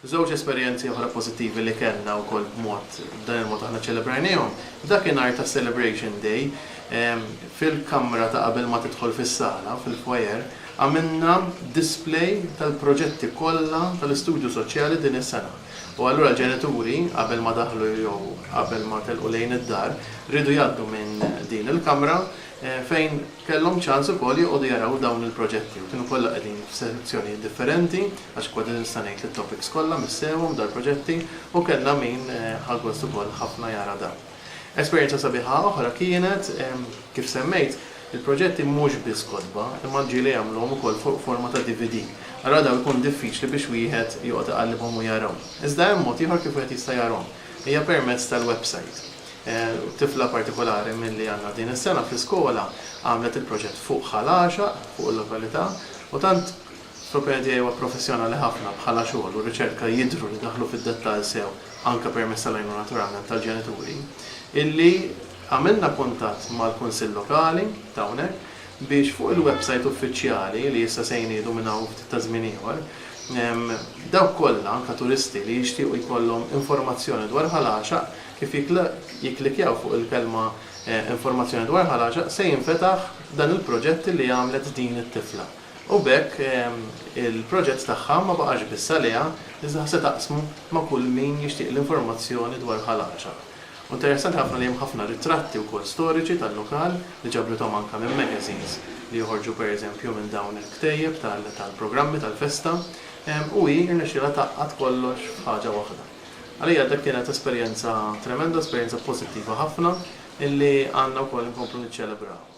Żewġ esperjenzi oħra pożittivi li kellna wkoll b'mod dan il-mod aħna ċelebrajnihom, dakinhar ta' Celebration Day fil-kamra ta' qabel ma tidħol fis-sala fil-foyer għamilna display tal-proġetti kollha tal-istudju soċjali din is-sena. U allura l-ġenituri qabel ma daħlu jew qabel ma telqu lejn id-dar rridu jgħaddu minn din il-kamra fejn kellhom ċans ukoll joqogħdu jaraw dawn il-proġetti u kienu kollha qegħdin f'sezzjonijiet differenti għax kważi nista' ngħid it-topics kollha missewhom dal-proġetti u kellna min ħalgost ukoll ħafna jara dan. Esperjenza sabiħa oħra kienet kif semmejt il-proġetti mhux biss kotba imma ġieli jagħmluhom ukoll fuq forma ta' DVD. Allura dawn ikun diffiċli biex wieħed joqgħod iqallibhom u jarahom. Iżda hemm mod ieħor kif wieħed jista' jarahom. Hija permezz tal-website. Tifla partikolari milli għandna din is-sena fl-iskola għamlet il-proġett fuq ħalaxa, fuq il-lokalità, u tant proprjeti huwa professjonali ħafna bħala xogħol u riċerka jidhru li daħlu fid-dettall sew anke permezz tal-għajnu naturalment tal-ġenituri, illi għamilna kuntatt mal-kunsill lokali ta' hawnhekk biex fuq il-website uffiċjali li issa se jniedu minn hawn ftit ta' żmien ieħor, dawk kollha anke turisti li jixtiequ jkollhom informazzjoni dwar ħalaxa kif jiklikjaw fuq il-kelma informazzjoni dwar ħalaxa se jinfetaħ dan il-proġett li għamlet din it-tifla. U bekk il-proġett tagħha ma baqax biss għaliha iżda se taqsmu ma' kull min jixtieq l-informazzjoni dwar ħalaxa. U interessanti ħafna li hemm ħafna ritratti wkoll storiċi tal-lokal li ġabrithom anke minn magazines li joħorġu pereżempju minn dawn il-ktejjeb tal-programmi tal-festa u hi irnexxielha taqqad kollox f'ħaġa waħda. Għalija dak kienet esperjenza tremenda, esperjenza pożittiva ħafna illi għandna wkoll inkomplu niċċelebraw.